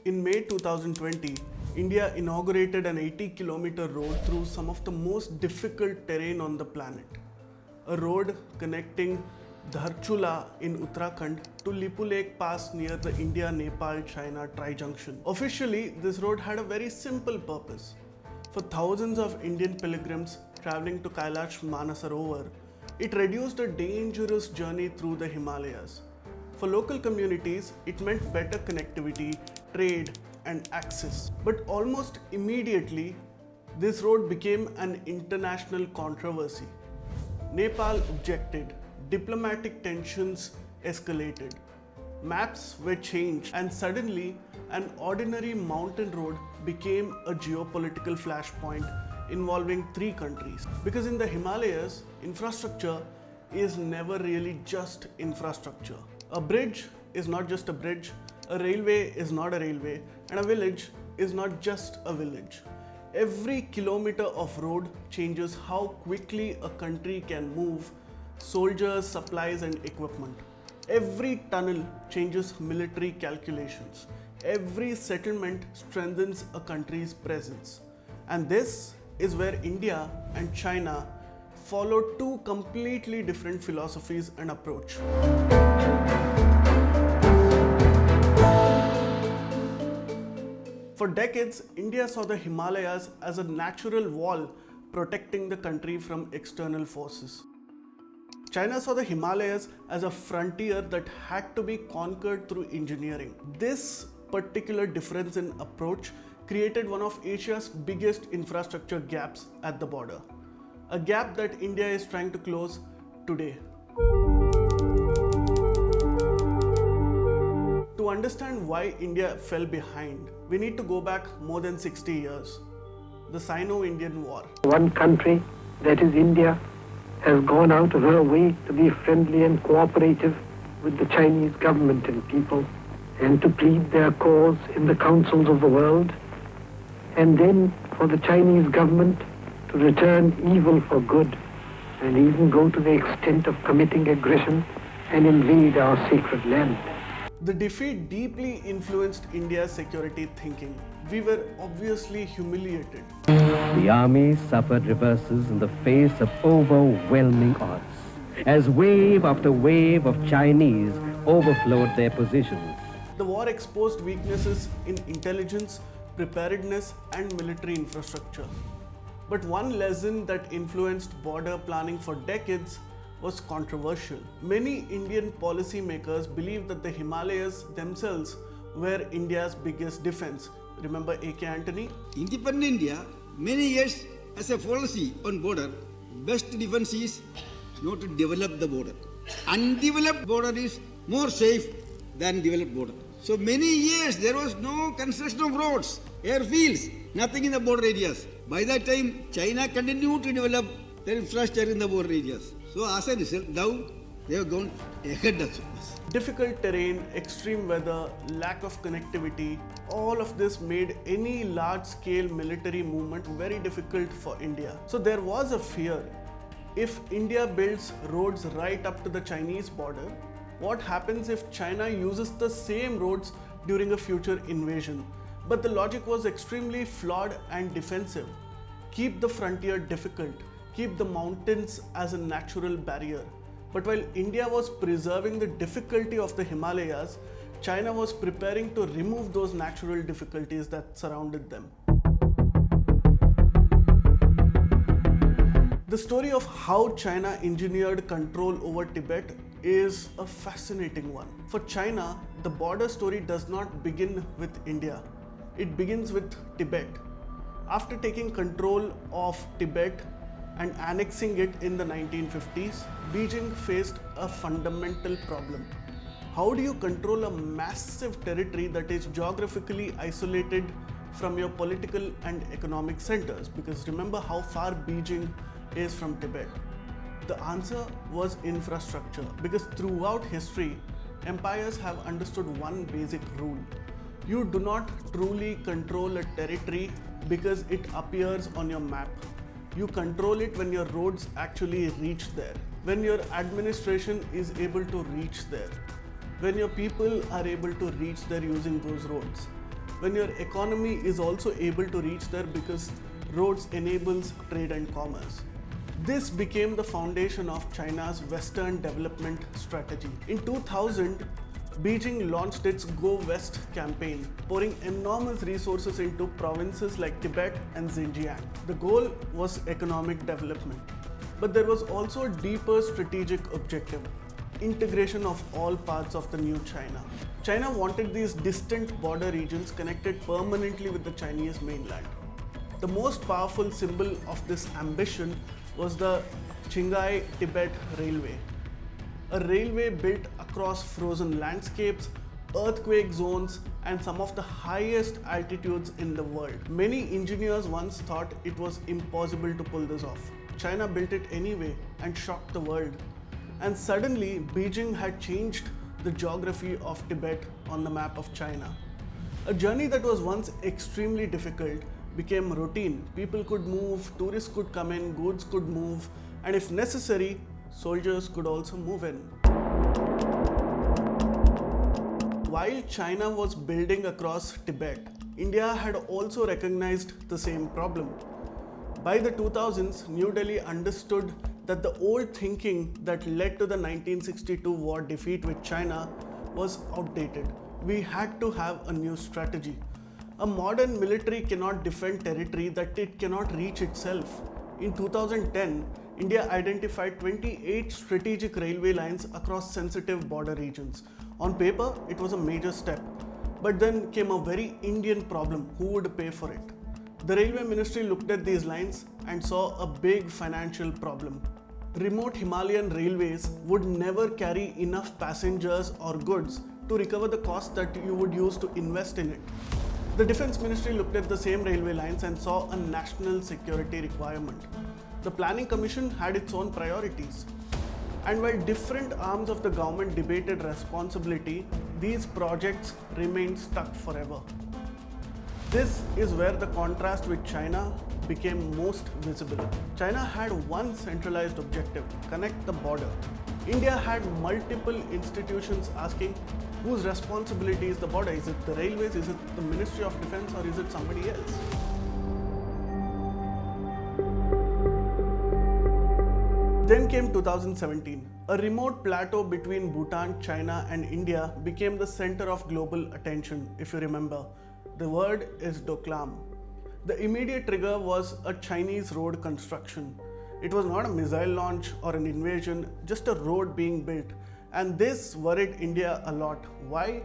In May 2020, India inaugurated an 80-kilometer road through some of the most difficult terrain on the planet. A road connecting Dharchula in Uttarakhand to Lipu Lake Pass near the India-Nepal-China tri-junction. Officially, this road had a very simple purpose. For thousands of Indian pilgrims traveling to Kailash Manasarovar, it reduced a dangerous journey through the Himalayas. For local communities, it meant better connectivity, trade, and access. But almost immediately, this road became an international controversy. Nepal objected, diplomatic tensions escalated, maps were changed, and suddenly an ordinary mountain road became a geopolitical flashpoint involving three countries. Because in the Himalayas, infrastructure is never really just infrastructure. A bridge is not just a bridge, a railway is not a railway, and a village is not just a village. Every kilometer of road changes how quickly a country can move soldiers, supplies, and equipment. Every tunnel changes military calculations. Every settlement strengthens a country's presence. And this is where India and China follow two completely different philosophies and approach. For decades, India saw the Himalayas as a natural wall protecting the country from external forces. China saw the Himalayas as a frontier that had to be conquered through engineering. This particular difference in approach created one of Asia's biggest infrastructure gaps at the border. A gap that India is trying to close today. To understand why India fell behind, we need to go back more than 60 years. The Sino-Indian War. One country, that is India, has gone out of her way to be friendly and cooperative with the Chinese government and people, and to plead their cause in the councils of the world, and then for the Chinese government to return evil for good, and even go to the extent of committing aggression and invade our sacred land. The defeat deeply influenced India's security thinking. We were obviously humiliated. The army suffered reverses in the face of overwhelming odds, as wave after wave of Chinese overflowed their positions. The war exposed weaknesses in intelligence, preparedness, and military infrastructure. But one lesson that influenced border planning for decades was controversial. Many Indian policymakers believed that the Himalayas themselves were India's biggest defense. Remember A.K. Antony? Independent India, many years as a policy on border, best defense is not to develop the border. Undeveloped border is more safe than developed border. So many years there was no construction of roads, airfields, nothing in the border areas. By that time, China continued to develop their infrastructure in the border areas. So as a result, now they have gone ahead of us. Difficult terrain, extreme weather, lack of connectivity, all of this made any large-scale military movement very difficult for India. So there was a fear. If India builds roads right up to the Chinese border, what happens if China uses the same roads during a future invasion? But the logic was extremely flawed and defensive. Keep the frontier difficult. Keep the mountains as a natural barrier. But while India was preserving the difficulty of the Himalayas, China was preparing to remove those natural difficulties that surrounded them. The story of how China engineered control over Tibet is a fascinating one. For China, the border story does not begin with India. It begins with Tibet. After taking control of Tibet and annexing it in the 1950s, Beijing faced a fundamental problem. How do you control a massive territory that is geographically isolated from your political and economic centers? Because remember how far Beijing is from Tibet. The answer was infrastructure, because throughout history, empires have understood one basic rule. You do not truly control a territory because it appears on your map. You control it when your roads actually reach there, when your administration is able to reach there, when your people are able to reach there using those roads. when your economy is also able to reach there because roads enables trade and commerce. This became the foundation of China's Western development strategy. In 2000, Beijing launched its Go West campaign, pouring enormous resources into provinces like Tibet and Xinjiang. The goal was economic development. But there was also a deeper strategic objective: integration of all parts of the new China. China wanted these distant border regions connected permanently with the Chinese mainland. The most powerful symbol of this ambition was the Qinghai-Tibet Railway, a railway built across frozen landscapes, earthquake zones, and some of the highest altitudes in the world. Many engineers once thought it was impossible to pull this off. China built it anyway and shocked the world. And suddenly, Beijing had changed the geography of Tibet on the map of China. A journey that was once extremely difficult became routine. People could move, tourists could come in, goods could move, and if necessary, soldiers could also move in. While China was building across Tibet, India had also recognized the same problem. By the 2000s, New Delhi understood that the old thinking that led to the 1962 war defeat with China was outdated. We had to have a new strategy. A modern military cannot defend territory that it cannot reach itself. In 2010, India identified 28 strategic railway lines across sensitive border regions. On paper, it was a major step. But then came a very Indian problem: who would pay for it? The Railway Ministry looked at these lines and saw a big financial problem. Remote Himalayan railways would never carry enough passengers or goods to recover the cost that you would use to invest in it. The Defense Ministry looked at the same railway lines and saw a national security requirement. The Planning Commission had its own priorities. And while different arms of the government debated responsibility, these projects remained stuck forever. This is where the contrast with China became most visible. China had one centralized objective: connect the border. India had multiple institutions asking whose responsibility is the border. Is it the railways? Is it the Ministry of Defense? Or is it somebody else? Then came 2017. A remote plateau between Bhutan, China, and India became the center of global attention, if you remember. The word is Doklam. The immediate trigger was a Chinese road construction. It was not a missile launch or an invasion, just a road being built. And this worried India a lot. Why?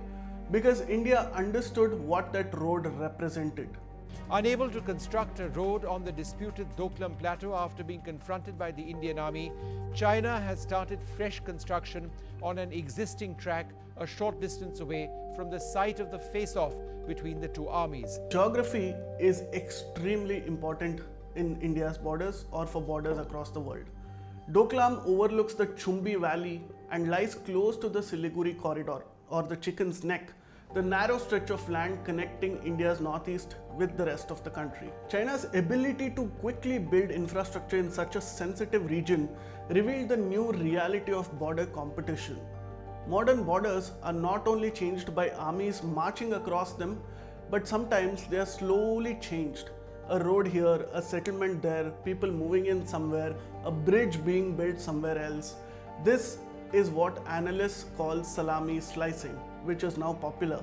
Because India understood what that road represented. Unable to construct a road on the disputed Doklam Plateau after being confronted by the Indian Army, China has started fresh construction on an existing track a short distance away from the site of the face-off between the two armies. Geography is extremely important in India's borders or for borders across the world. Doklam overlooks the Chumbi Valley and lies close to the Siliguri corridor, or the Chicken's Neck, the narrow stretch of land connecting India's northeast with the rest of the country. China's ability to quickly build infrastructure in such a sensitive region revealed the new reality of border competition. Modern borders are not only changed by armies marching across them, but sometimes they are slowly changed. A road here, a settlement there, people moving in somewhere, a bridge being built somewhere else. This is what analysts call salami slicing, which is now popular.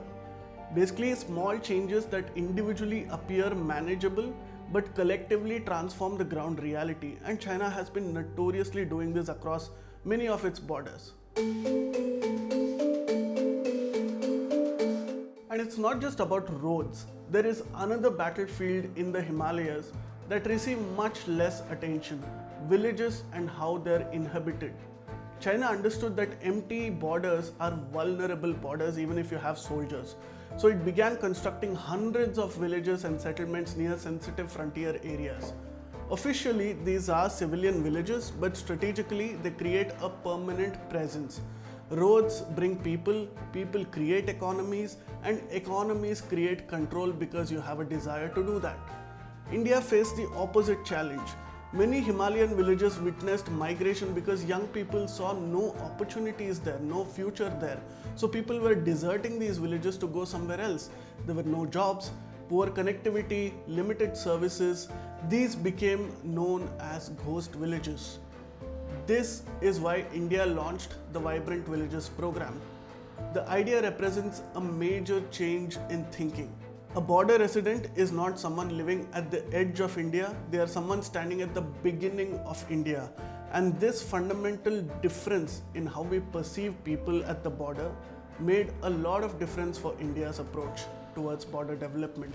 Basically, small changes that individually appear manageable but collectively transform the ground reality, and China has been notoriously doing this across many of its borders. And it's not just about roads. There is another battlefield in the Himalayas that receive much less attention: villages and how they're inhabited. China understood that empty borders are vulnerable borders even if you have soldiers. So it began constructing hundreds of villages and settlements near sensitive frontier areas. Officially, these are civilian villages, but strategically they create a permanent presence. Roads bring people, people create economies, and economies create control because you have a desire to do that. India faced the opposite challenge. Many Himalayan villages witnessed migration because young people saw no opportunities there, no future there. So people were deserting these villages to go somewhere else. There were no jobs, poor connectivity, limited services. These became known as ghost villages. This is why India launched the Vibrant Villages program. The idea represents a major change in thinking. A border resident is not someone living at the edge of India, they are someone standing at the beginning of India. And this fundamental difference in how we perceive people at the border made a lot of difference for India's approach towards border development.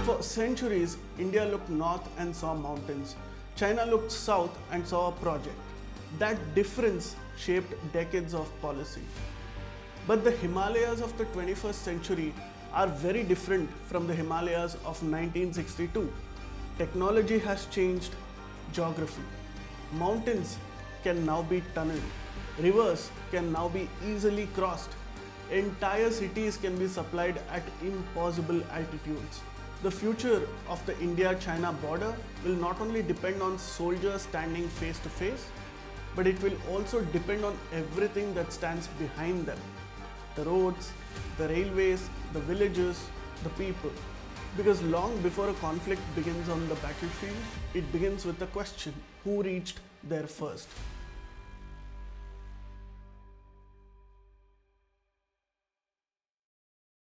For centuries, India looked north and saw mountains. China looked south and saw a project. That difference shaped decades of policy. But the Himalayas of the 21st century are very different from the Himalayas of 1962. Technology has changed geography. Mountains can now be tunneled. Rivers can now be easily crossed. Entire cities can be supplied at impossible altitudes. The future of the India-China border will not only depend on soldiers standing face to face, but it will also depend on everything that stands behind them. The roads, the railways, the villages, the people. Because long before a conflict begins on the battlefield, it begins with the question, who reached there first?